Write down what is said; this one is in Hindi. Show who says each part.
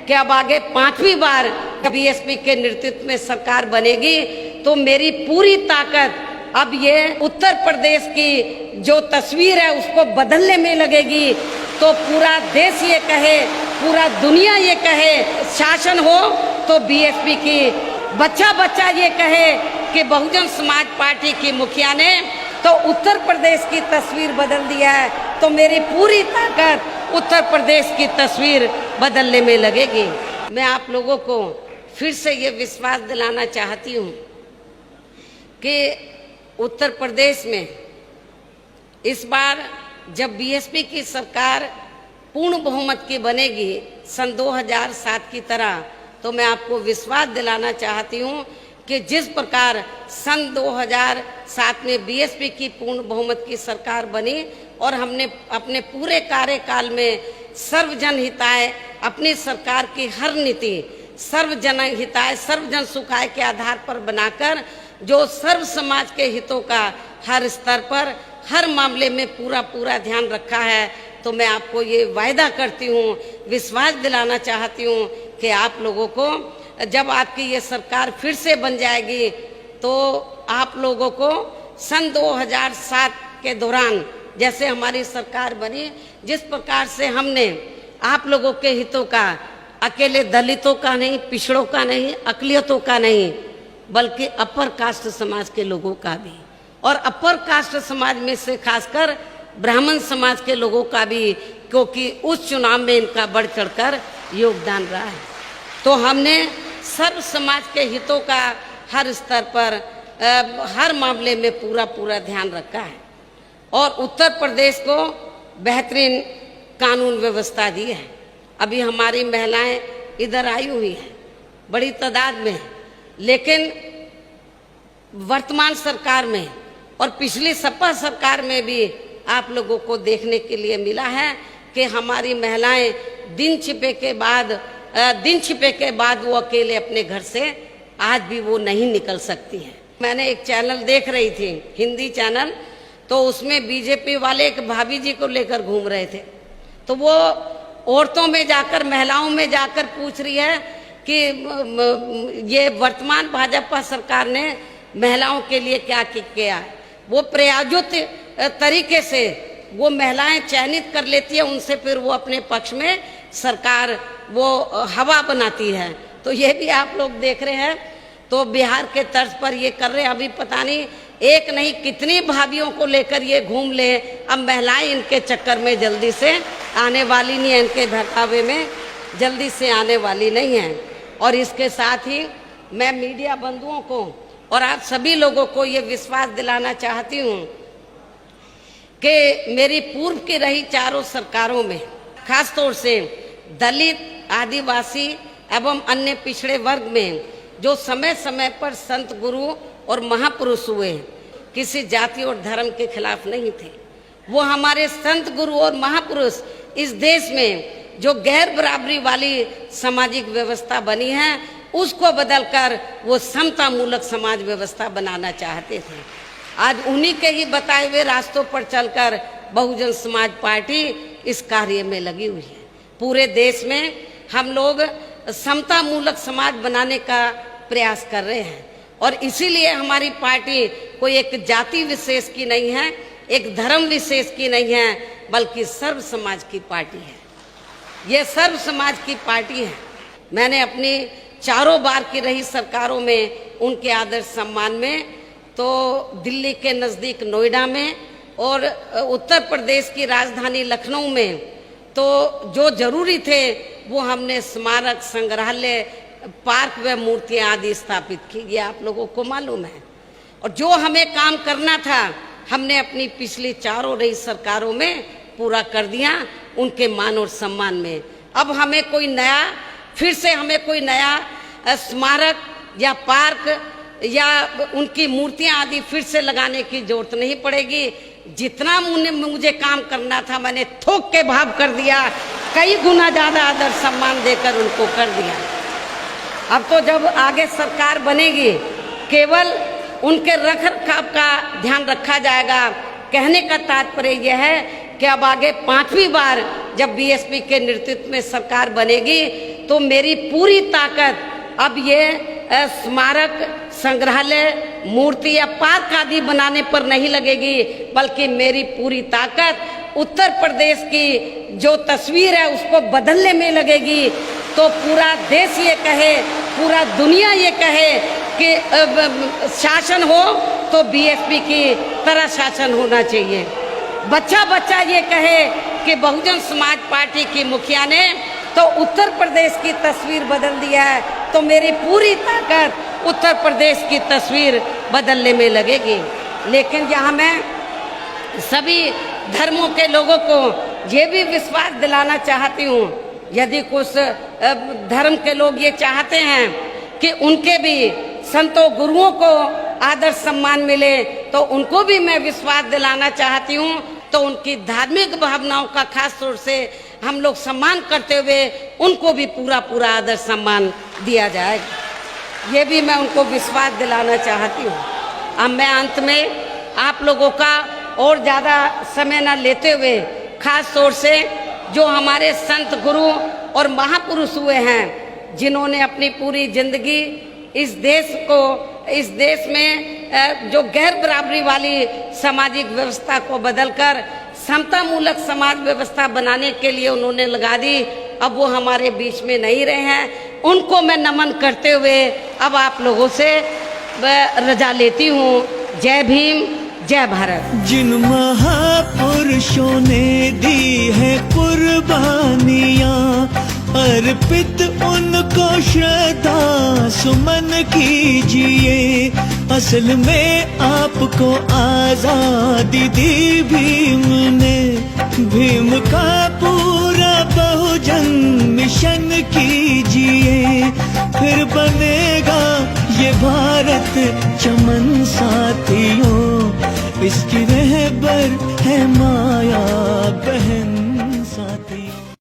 Speaker 1: कि अब आगे 5वीं बार बीएसपी के नेतृत्व में सरकार बनेगी तो मेरी पूरी ताकत अब ये उत्तर प्रदेश की जो तस्वीर है उसको बदलने में लगेगी। तो पूरा देश ये कहे, पूरा दुनिया ये कहे शासन हो तो बीएसपी की, बच्चा बच्चा ये कहे कि बहुजन समाज पार्टी की मुखिया ने तो उत्तर प्रदेश की तस्वीर बदल दिया है, तो मेरी पूरी ताकत उत्तर प्रदेश की तस्वीर बदलने में लगेगी। मैं आप लोगों को फिर से ये विश्वास दिलाना चाहती हूँ कि उत्तर प्रदेश में इस बार जब बीएसपी की सरकार पूर्ण बहुमत की बनेगी सन 2007 की तरह, तो मैं आपको विश्वास दिलाना चाहती हूँ कि जिस प्रकार सन 2007 में बीएसपी की पूर्ण बहुमत की सरकार बनी और हमने अपने पूरे कार्यकाल में सर्वजन हिताय अपनी सरकार की हर नीति सर्वजन हिताय सर्वजन सुखाय के आधार पर बनाकर जो सर्व समाज के हितों का हर स्तर पर हर मामले में पूरा ध्यान रखा है, तो मैं आपको ये वायदा करती हूँ, विश्वास दिलाना चाहती हूँ कि आप लोगों को जब आपकी ये सरकार फिर से बन जाएगी तो आप लोगों को सन 2007 के दौरान जैसे हमारी सरकार बनी, जिस प्रकार से हमने आप लोगों के हितों का, अकेले दलितों का नहीं, पिछड़ों का नहीं, अकलियतों का नहीं, बल्कि अपर कास्ट समाज के लोगों का भी, और अपर कास्ट समाज में से खासकर ब्राह्मण समाज के लोगों का भी, क्योंकि उस चुनाव में इनका बढ़ चढ़कर योगदान रहा है। तो हमने सर्व समाज के हितों का हर स्तर पर हर मामले में पूरा ध्यान रखा है और उत्तर प्रदेश को बेहतरीन कानून व्यवस्था दी है। अभी हमारी महिलाएं इधर आई हुई हैं बड़ी तादाद में, लेकिन वर्तमान सरकार में और पिछली सपा सरकार में भी आप लोगों को देखने के लिए मिला है कि हमारी महिलाएं दिन छिपे के बाद वो अकेले अपने घर से आज भी वो नहीं निकल सकती हैं। मैंने एक चैनल देख रही थी, हिंदी चैनल, तो उसमें बीजेपी वाले एक भाभी जी को लेकर घूम रहे थे, तो वो औरतों में जाकर, महिलाओं में जाकर पूछ रही है कि ये वर्तमान भाजपा सरकार ने महिलाओं के लिए क्या किया है। वो प्रायोजित तरीके से वो महिलाएं चयनित कर लेती है, उनसे फिर वो अपने पक्ष में सरकार वो हवा बनाती है। तो ये भी आप लोग देख रहे हैं, तो बिहार के तर्ज पर ये कर रहे हैं। अभी पता नहीं एक नहीं कितनी भाभीियों को लेकर ये घूम ले। अब महिलाएं इनके चक्कर में जल्दी से आने वाली नहीं है, इनके बहकावे में जल्दी से आने वाली नहीं है। और इसके साथ ही मैं मीडिया बंधुओं को और आप सभी लोगों को ये विश्वास दिलाना चाहती हूँ कि मेरी पूर्व की रही चारों सरकारों में खासतौर से दलित, आदिवासी एवं अन्य पिछड़े वर्ग में जो समय समय पर संत गुरु और महापुरुष हुए, किसी जाति और धर्म के खिलाफ नहीं थे। वो हमारे संत गुरु और महापुरुष इस देश में जो गैर बराबरी वाली सामाजिक व्यवस्था बनी है उसको बदलकर वो समता मूलक समाज व्यवस्था बनाना चाहते थे। आज उन्हीं के ही बताए हुए रास्तों पर चलकर बहुजन समाज पार्टी इस कार्य में लगी हुई है। पूरे देश में हम लोग समता मूलक समाज बनाने का प्रयास कर रहे हैं और इसीलिए हमारी पार्टी कोई एक जाति विशेष की नहीं है, एक धर्म विशेष की नहीं है, बल्कि सर्व समाज की पार्टी है। ये सर्व समाज की पार्टी है। मैंने अपनी चारों बार की रही सरकारों में उनके आदर सम्मान में, तो दिल्ली के नज़दीक नोएडा में और उत्तर प्रदेश की राजधानी लखनऊ में तो जो जरूरी थे वो हमने स्मारक, संग्रहालय, पार्क व मूर्तियाँ आदि स्थापित की। ये आप लोगों को मालूम है। और जो हमें काम करना था हमने अपनी पिछली चारों रही सरकारों में पूरा कर दिया उनके मान और सम्मान में। अब हमें कोई नया, फिर से हमें कोई नया स्मारक या पार्क या उनकी मूर्तियां आदि फिर से लगाने की जरूरत नहीं पड़ेगी। जितना मुझे काम करना था मैंने थोक के भाव कर दिया, कई गुना ज़्यादा आदर सम्मान देकर उनको कर दिया। अब तो जब आगे सरकार बनेगी केवल उनके रख रखाव का ध्यान रखा जाएगा। कहने का तात्पर्य यह है कि अब आगे 5वीं बार जब बीएसपी के नेतृत्व में सरकार बनेगी तो मेरी पूरी ताकत अब ये स्मारक, संग्रहालय, मूर्ति या पार्क आदि बनाने पर नहीं लगेगी, बल्कि मेरी पूरी ताकत उत्तर प्रदेश की जो तस्वीर है उसको बदलने में लगेगी। तो पूरा देश ये कहे, पूरा दुनिया ये कहे कि शासन हो तो बीएसपी की तरह शासन होना चाहिए। बच्चा बच्चा ये कहे कि बहुजन समाज पार्टी की मुखिया ने तो उत्तर प्रदेश की तस्वीर बदल दिया है, तो मेरी पूरी ताकत उत्तर प्रदेश की तस्वीर बदलने में लगेगी। लेकिन यहाँ मैं सभी धर्मों के लोगों को ये भी विश्वास दिलाना चाहती हूँ, यदि कुछ धर्म के लोग ये चाहते हैं कि उनके भी संतों गुरुओं को आदर सम्मान मिले, तो उनको भी मैं विश्वास दिलाना चाहती हूँ। तो उनकी धार्मिक भावनाओं का खास तौर से हम लोग सम्मान करते हुए उनको भी पूरा पूरा आदर सम्मान दिया जाएगा, ये भी मैं उनको विश्वास दिलाना चाहती हूँ। अब मैं अंत में आप लोगों का और ज़्यादा समय न लेते हुए खास तौर से जो हमारे संत गुरु और महापुरुष हुए हैं, जिन्होंने अपनी पूरी जिंदगी इस देश में जो गैर बराबरी वाली सामाजिक व्यवस्था को बदलकर समता मूलक समाज व्यवस्था बनाने के लिए उन्होंने लगा दी, अब वो हमारे बीच में नहीं रहे हैं। उनको मैं नमन करते हुए अब आप लोगों से रजा लेती हूँ। जय भीम, जय भारत।
Speaker 2: जिन महापुरुषों ने दी है कुर्बानियाँ, अर्पित उनको श्रद्धा सुमन कीजिए। असल में आपको आजादी दी भीम ने, भीम का पूरा बहुजन मिशन कीजिए। फिर बनेगा ये भारत चमन साथियों, इसकी रहबर है माँ